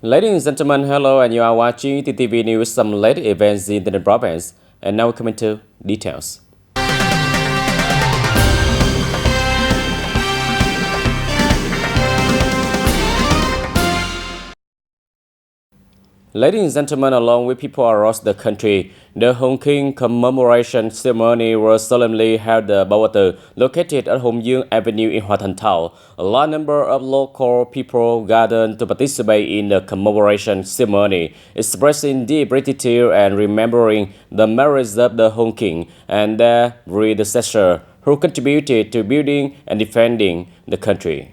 Ladies and gentlemen, hello, and you are watching TTV News, some latest events in the province. And now coming to details. Ladies and gentlemen, along with people across the country, the Hong King commemoration ceremony was solemnly held at Bawater, located at Hong Yung Avenue in Hoa Thanh Thao. A large number of local people gathered to participate in the commemoration ceremony, expressing deep gratitude and remembering the merits of the Hong King and their predecessor who contributed to building and defending the country.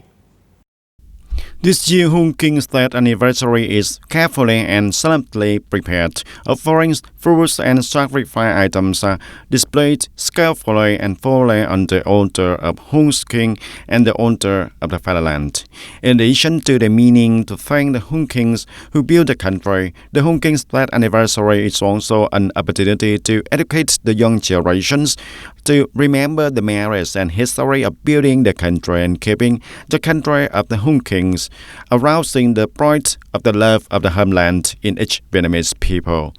This year's Hong King State anniversary is carefully and solemnly prepared. Offerings, fruits, and sacrifice items are displayed skillfully and fully on the altar of Hong King and the altar of the fatherland. In addition to the meaning to thank the Hong Kings who built the country, the Hong King State anniversary is also an opportunity to educate the young generations to remember the merits and history of building the country and keeping the country of the Hong Kings, arousing the pride of the love of the homeland in each Vietnamese people.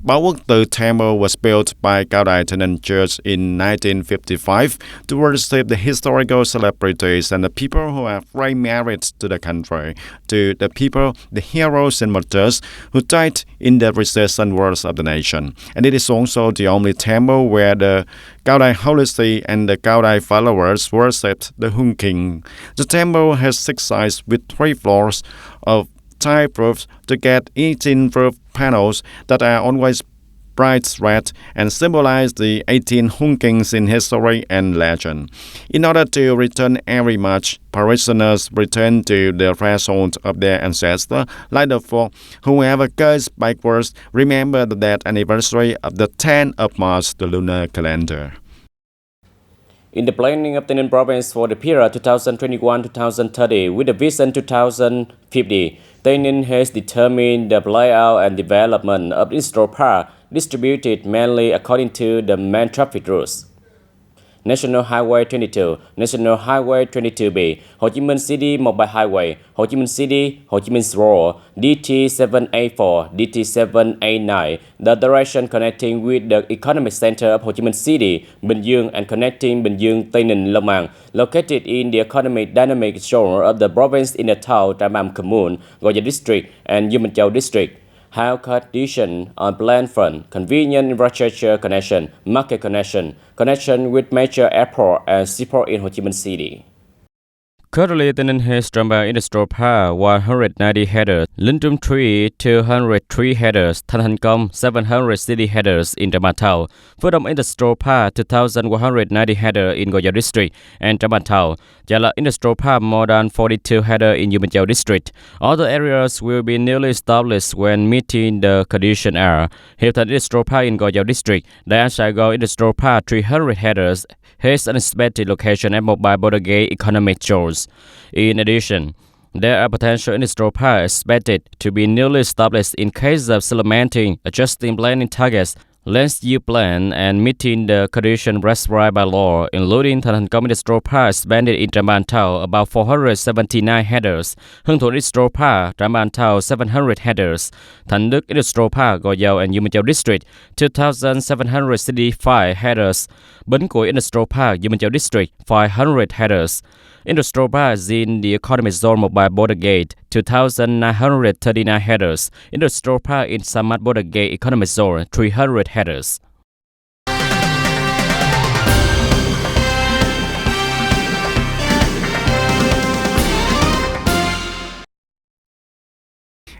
Bawater Temple was built by Cao Dai Tenant Church in 1955 to receive the historical celebrities and the people who have brought merit to the country, to the people, the heroes and martyrs who died in the resistance wars of the nation. And it is also the only temple where the Cao Dai Holy See and the Cao Dai followers worshipped the Hong King. The temple has 6 sides with 3 floors of tile roofs to get 18 roof panels that are always bright red and symbolize the 18 Hong Kings in history and legend. In order to return every March, parishioners return to the threshold of their ancestors, like the folk who have goes backwards remember the death anniversary of the 10th of March, the lunar calendar. In the planning of TayNinhTV province for the period 2021-2030 with the vision 2050, TayNinhTV has determined the layout and development of industrial park distributed mainly according to the main traffic routes. National Highway 22, National Highway 22B, Ho Chi Minh City Mobile Highway, Ho Chi Minh City, Ho Chi Minh Road, DT784, DT789, the direction connecting with the economic center of Ho Chi Minh City, Bình Dương, and connecting Bình Dương, Tây Ninh, Long An, located in the economic dynamic zone of the province in the Thao, Tra Mam Commune, Go Gia District, and U Minh Châu District. Have condition on plan front, convenient infrastructure connection, market connection, connection with major airport and seaport in Ho Chi Minh City. Currently, TayNinhTV has Tramba Industrial Park 190 headers, Linh Trung 3 203 headers, Thanh Hành Công 700 city headers in Tra Ban Thao, Phước Đông Industrial Park 2,190 headers in Go Gia District and Tra Ban Thao, Gia La Industrial Park more than 42 headers in U Minh Châu District. Other areas will be newly established when meeting the condition are Hiệp Thành Industrial Park in Go Gia District, Đại Saigon Industrial Park 300 headers, has an expected location at Mobile Border Gate economic zones. In addition, there are potential industrial parks expected to be newly established in case of supplementing, adjusting planning targets, land use plan, and meeting the conditions prescribed by law, including Thanh Hành Công Industrial Park expanded in Tra Ban Thao about 479 headers, Hưng Thuận Industrial Park, Tra Ban Thao 700 headers, Thành Đức Industrial Park, Go Dầu and U Minh Châu District 2,765 headers, Bến Củi Industrial Park, U Minh Châu District 500 headers. Industrial parks in the economic zone Mobile Border Gate 2,939 headers. Industrial park in Samat Border Gate economic zone 300 headers.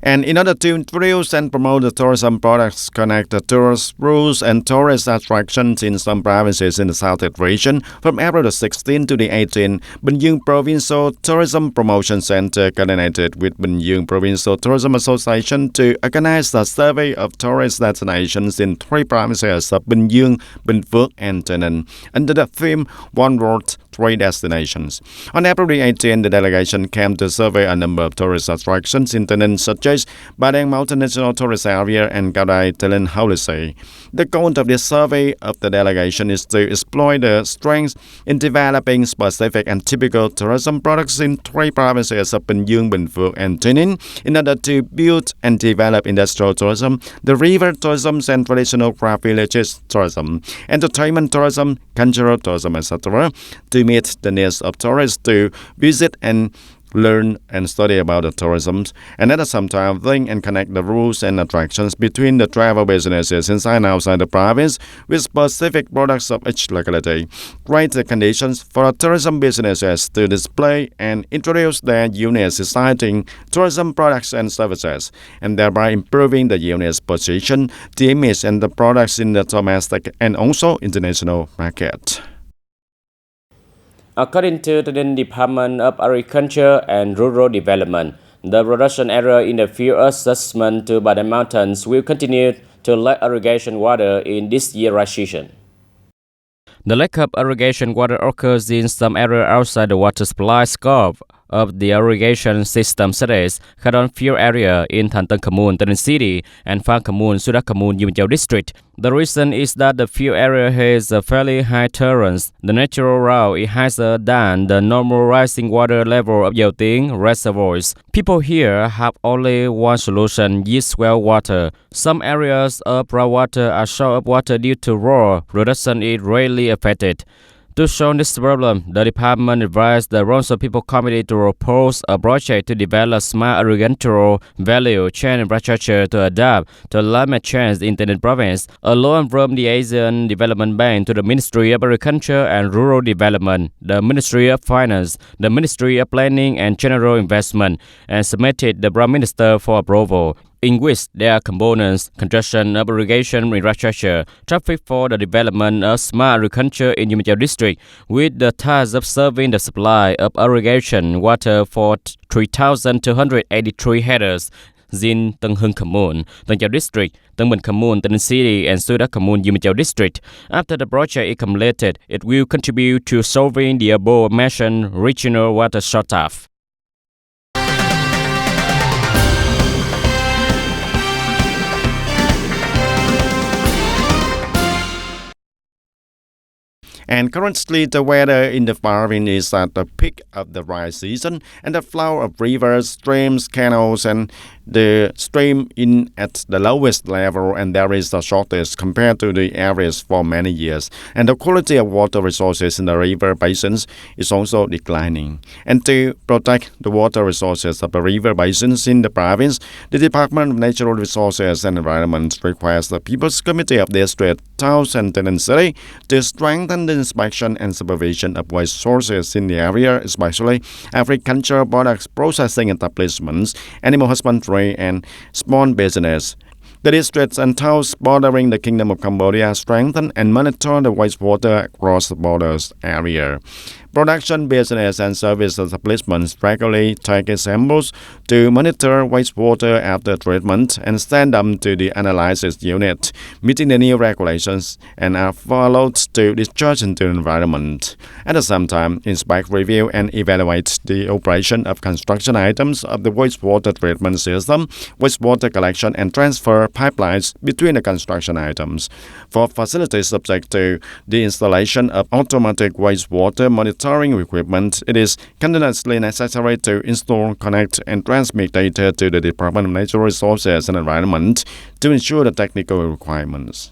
And in order to introduce and promote the tourism products, connect the tourist routes and tourist attractions in some provinces in the southeast region, from April the 16th to the 18th, Bình Dương Provincial Tourism Promotion Center coordinated with Bình Dương Provincial Tourism Association to organize a survey of tourist destinations in 3 provinces of Bình Dương, Bình Phước, and TayNinhTV under the theme One World 3 destinations. On April 18, the delegation came to survey a number of tourist attractions in Tây Ninh, such as Badang Mountain National Tourist Area and Gadai Tallinn Holy See. The goal of this survey of the delegation is to explore the strengths in developing specific and typical tourism products in 3 provinces of Bình Dương, Bình Phước, and Tây Ninh in order to build and develop industrial tourism, the river tourism and traditional craft villages tourism, entertainment tourism, cultural tourism, etc. to meet the needs of tourists to visit and learn and study about the tourism, and at the same time think and connect the rules and attractions between the travel businesses inside and outside the province with specific products of each locality. Create the conditions for tourism businesses to display and introduce their unique exciting tourism products and services, and thereby improving the unique position, the image, and the products in the domestic and also international market. According to the Department of Agriculture and Rural Development, the production area in the field assessment to Badang Mountains will continue to lack irrigation water in this year's season. The lack of irrigation water occurs in some areas outside the water supply scope of the irrigation system, such as Khadon Field area in Thanh Tân Commune, Tây Ninh City, and Phan Commune, Sudak Commune, Dinh Châu District. The reason is that the field area has a fairly high tolerance. The natural route is higher than the normal rising water level of Dao Tiếng reservoirs. People here have only one solution: use well water. Some areas of raw water are short of water due to raw production is rarely affected. To solve this problem, the department advised the Ronso People Committee to propose a project to develop smart agricultural value chain infrastructure to adapt to climate change in Tây Ninh province. A loan from the Asian Development Bank to the Ministry of Agriculture and Rural Development, the Ministry of Finance, the Ministry of Planning and General Investment, and submitted the Prime Minister for approval, in which there are components: construction of irrigation infrastructure, traffic for the development of smart agriculture in Dinh Châu District, with the task of serving the supply of irrigation water for 3,283 hectares in Tân Hưng Commune, Tân Châu District, Tân Bình Commune, Tây Ninh City, and Sudak Commune, Dinh Châu District. After the project is completed, it will contribute to solving the above-mentioned regional water shortage. And currently, the weather in the province is at the peak of the dry season, and the flow of rivers, streams, canals, and the stream in at the lowest level, and there is a shortage compared to the average for many years. And the quality of water resources in the river basins is also declining. And to protect the water resources of the river basins in the province, the Department of Natural Resources and Environment requires the People's Committee of District, Towns, and Tây Ninh City to strengthen the inspection and supervision of waste sources in the area, especially agricultural products processing establishments, animal husbandry, and small business. The districts and towns bordering the Kingdom of Cambodia strengthen and monitor the wastewater across the borders area. Production, business, and service establishments regularly take samples to monitor wastewater after treatment and send them to the analysis unit, meeting the new regulations, and are followed to discharge into the environment. At the same time, inspect, review, and evaluate the operation of construction items of the wastewater treatment system, wastewater collection and transfer pipelines between the construction items. For facilities subject to the installation of automatic wastewater monitoring equipment, it is continuously necessary to install, connect, and transmit data to the Department of Natural Resources and Environment to ensure the technical requirements.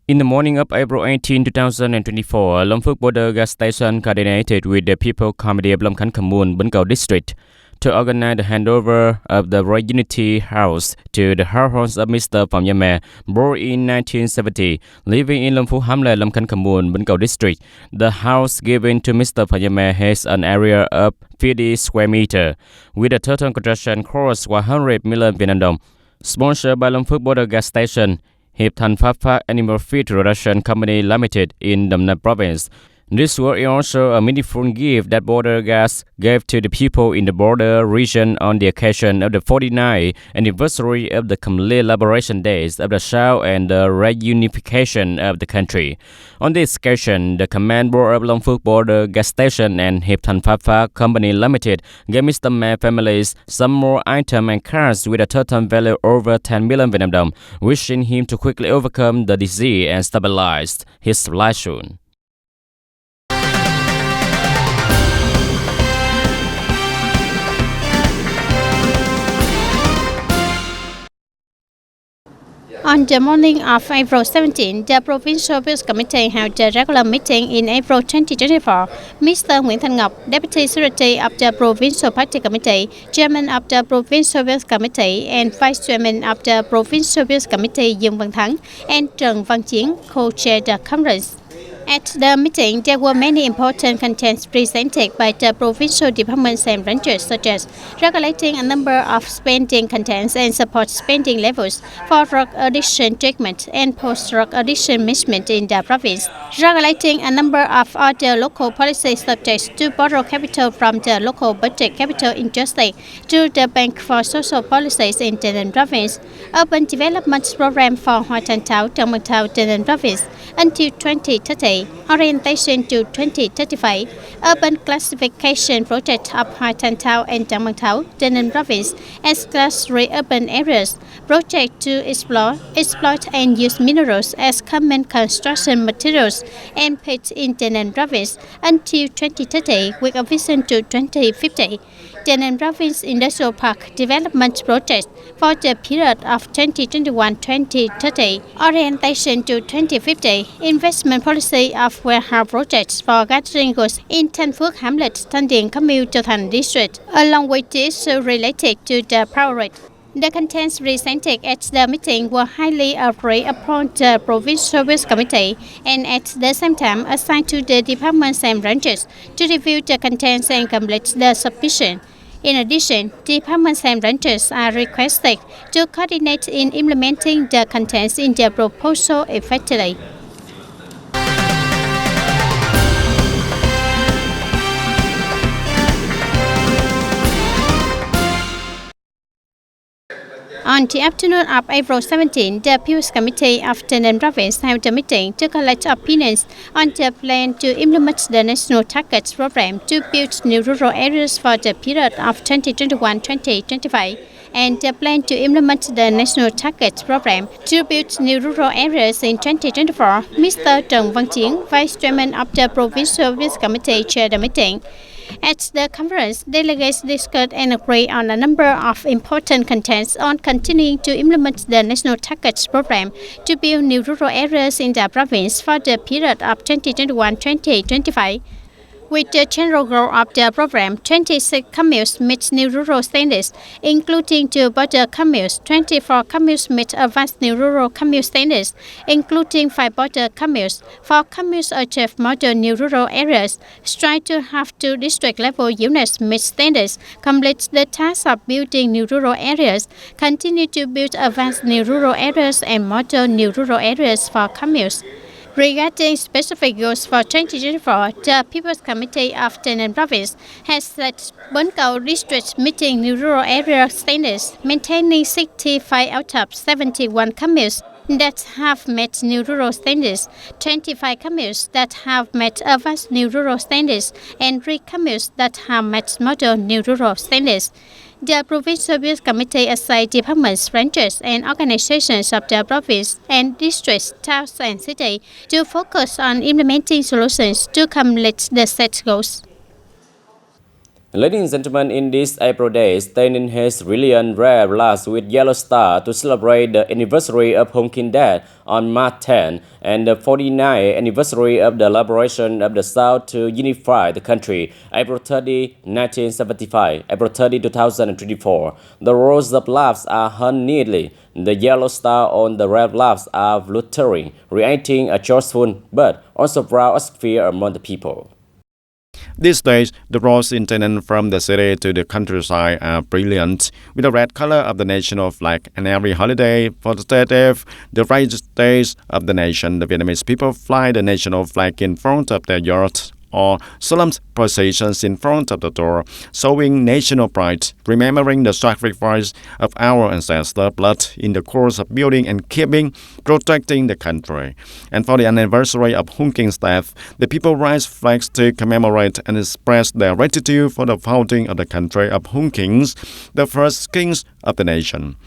In the morning of April 18, 2024, Long Phước Border Gas Station coordinated with the People Committee of Long Khánh Commune, Bến Cầu District to organize the handover of the Royal Unity House to the household of Mr. Phạm Gia Mè, born in 1970, living in Long Phú Hamle, Long Khánh Commune, Bến Cầu District. The house given to Mr. Phạm Gia Mè has an area of 50 square meters, with a total construction cost 100 million Vietnam đồng. Sponsored by Long Phước Border Gas Station, Hiệp Thành Phát Phát Animal Feed Production Company Limited in Đầm Nại Province. This was also a meaningful gift that border guards gave to the people in the border region on the occasion of the 49th anniversary of the complete liberation days of the South and the reunification of the country. On this occasion, the Command Board of Long Phuc Border Gas Station and Hiệp Thành Phát Phát Company Limited gave Mr. Mae families some more items and cars with a total value over 10 million Vietnam dong, wishing him to quickly overcome the disease and stabilize his life soon. On the morning of April 17, the Provincial Peace Committee held a regular meeting in April 2024. Mr. Nguyễn Thanh Ngọc, Deputy Secretary of the Provincial Party Committee, Chairman of the Provincial Peace Committee, and Vice Chairman of the Provincial Peace Committee Dương Văn Thắng, and Trần Văn Chiến co-chaired the conference. At the meeting, there were many important contents presented by the provincial departments and branches, such as regulating a number of spending contents and support spending levels for drug addiction treatment and post-drug addiction management in the province, regulating a number of other local policies subject to borrow capital from the local budget capital industry to the Bank for Social Policies in Tây Ninh province, urban development program for Hoa Thanh Thao, Trong Mân Thao, Tây Ninh province until 2030. Orientation to 2035, urban classification project of Hoa Thanh Thao and Trong Mân Thao, Tây Ninh province as class 3 urban areas, project to explore, exploit and use minerals as common construction materials and pits in Tây Ninh province until 2030 with a vision to 2050. Tây Ninh Province Industrial Park Development Project for the period of 2021-2030, orientation to 2050, investment policy of warehouse projects for gathering goods in Thanh Phước Hamlet, Thanh Điền Commune, Châu Thành District, along with issues related to the power rate. The contents presented at the meeting were highly agreed upon the Provincial Peace Committee and at the same time assigned to the departments and branches to review the contents and complete the submission. In addition, departments and branches are requested to coordinate in implementing the contents in their proposal effectively. On the afternoon of April 17, the Peace Committee of Tây Ninh Province held a meeting to collect opinions on the plan to implement the National Targets Program to build new rural areas for the period of 2021-2025 and the plan to implement the National Targets Program to build new rural areas in 2024. Mr. Trần Văn Chiến, Vice Chairman of the Provincial Peace Committee, chaired the meeting. At the conference, delegates discussed and agreed on a number of important contents on continuing to implement the National Targets Program to build new rural areas in the province for the period of 2021-2025. With the general goal of the program, 26 communes meet new rural standards, including 2 border communes, 24 communes meet advanced new rural commune standards, including 5 border communes, 4 communes achieve modern new rural areas, strive to have 2 district-level units meet standards, complete the task of building new rural areas, continue to build advanced new rural areas and modern new rural areas for communes. Regarding specific goals for 2024, the People's Committee of Tây Ninh Province has set Bến Cầu district meeting new rural area standards, maintaining 65 out of 71 communes that have met new rural standards, 25 communes that have met advanced new rural standards, and 3 communes that have met modern new rural standards. The Provincial Peace Committee assigned departments, branches, and organizations of the province and districts, towns, and cities to focus on implementing solutions to complete the set goals. Ladies and gentlemen, in these April days, Tây Ninh has brilliant rare laughs with Yellow Star to celebrate the anniversary of Hồng King Dead on March 10 and the 49th anniversary of the liberation of the South to unify the country, April 30, 1975, April 30, 2024. The rows of laughs are hung neatly. The yellow star on the red laughs are fluttering, creating a joyful but also proud atmosphere among the people. These days, the roads in Tainan from the city to the countryside are brilliant, with the red color of the national flag. And every holiday, for the 30th, the race days of the nation, the Vietnamese people fly the national flag in front of their yachts or solemn processions in front of the door, showing national pride, remembering the sacrifice of our ancestors' blood in the course of building and keeping, protecting the country. And for the anniversary of Hung King's death, the people raise flags to commemorate and express their gratitude for the founding of the country of Hung Kings, the first kings of the nation.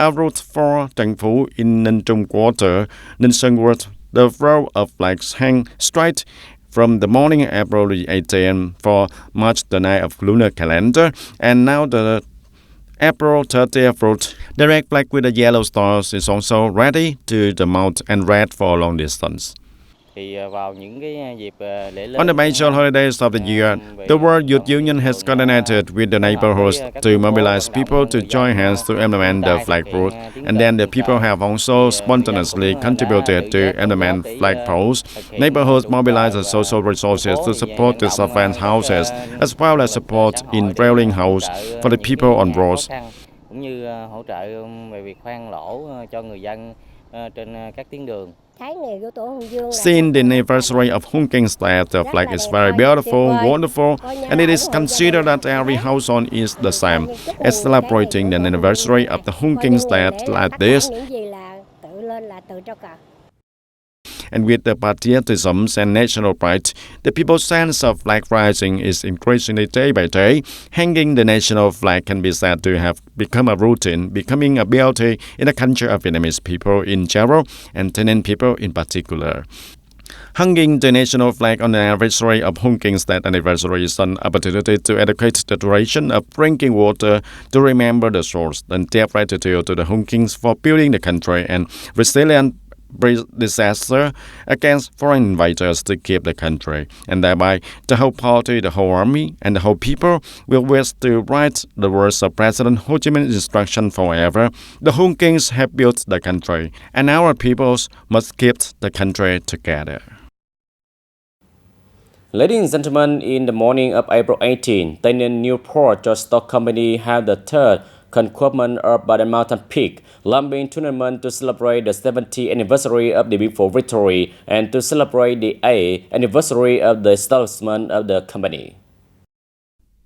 En route for Trần Phú in Ninh Trung Quarter, Ninh Sơn Ward, the row of flags hang straight from the morning April 8 a.m. for March the 9th of lunar calendar, and now the April 30th route. The red flag with the yellow stars is also ready to the mount and red for a long distance. On the major holidays of the year, the World Youth Union has coordinated with the neighborhoods to mobilize people to join hands to implement the flag route, and then the people have also spontaneously contributed to implement flag poles. Neighborhoods mobilize the social resources to support the servant houses, as well as support in railing house for the people on roads. Seeing the anniversary of Hung King's death, the flag is very beautiful, wonderful, and it is considered that every household is the same, as celebrating the anniversary of the Hung King's death like this. And with the patriotism and national pride, the people's sense of flag raising is increasing day by day. Hanging the national flag can be said to have become a routine, becoming a beauty in the culture of Vietnamese people in general and Tainan people in particular. Hanging the national flag on the anniversary of Hung King's death anniversary is an opportunity to educate the duration of drinking water, to remember the source and their gratitude to the Hung Kings for building the country and resilient disaster against foreign invaders to keep the country, and thereby the whole party, the whole army, and the whole people will wish to write the words of President Ho Chi Minh's instruction forever. The Hung Kings have built the country, and our peoples must keep the country together. Ladies and gentlemen, in the morning of April 18, TayNin Newport George Stock Company held the third conquerment of Baden Mountain Peak lumbering tournament to celebrate the 70th anniversary of the before victory and to celebrate the 8th anniversary of the establishment of the company.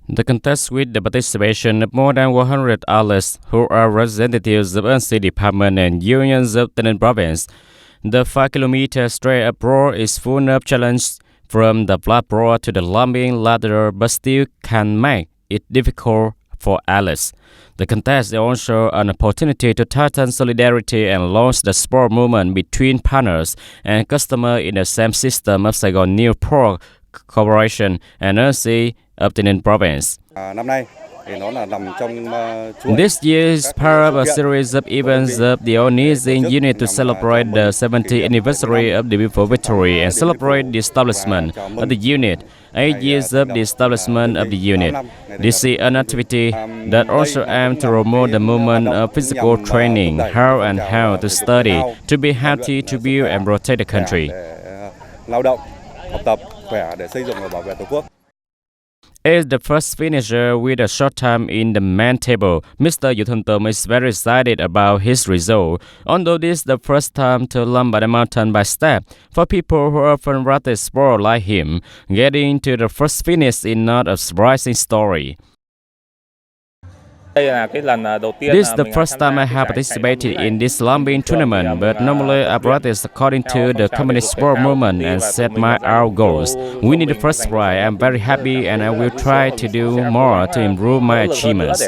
The contest with the participation of more than 100 athletes who are representatives of NC department and unions of Tainan province. The 5-kilometer straight up road is full of challenge from the flat road to the lumbering ladder, but still can make it difficult for athletes. The contest is also an opportunity to tighten solidarity and launch the sport movement between partners and customers in the same system of Saigon Newport Corporation and NC of Tainan province. This year is part of a series of events of the organizing unit to celebrate the 70th anniversary of the before victory and celebrate the establishment of the unit, 8 years of the establishment of the unit. This is an activity that also aims to promote the movement of physical training, how to study, to be healthy, to build and protect the country. As the first finisher with a short time in the main table, Mr. Yu Thun Tom is very excited about his result. Although this is the first time to lumber by the mountain by step, for people who often practice sport like him, getting to the first finish is not a surprising story. This is the first time I have participated in this lumbering tournament, but normally I practice according to the communist sport movement and set my own goals. Winning the first prize, I'm very happy and I will try to do more to improve my achievements.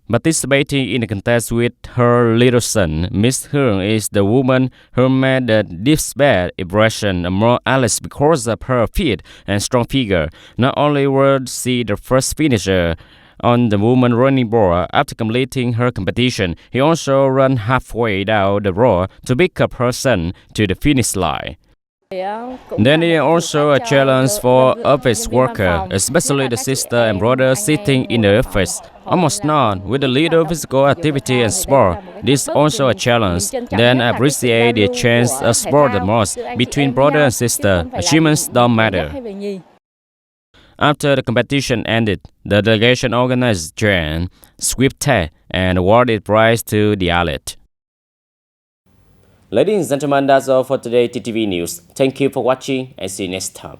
Participating in the contest with her little son, Miss Hương is the woman who made the deepest impression among athletes because of her fit and strong figure. Not only was she the first finisher on the woman running board after completing her competition, he also ran halfway down the road to pick up her son to the finish line. Then it is also a challenge for office workers, especially the sister and brother sitting in the office. Almost none with a little physical activity and sport. This is also a challenge. Then I appreciate the chance of sport the most between brother and sister. Achievements don't matter. After the competition ended, the delegation organized Jan, swept tag, and awarded prize to the athlete. Ladies and gentlemen, that's all for today TTV News. Thank you for watching and see you next time.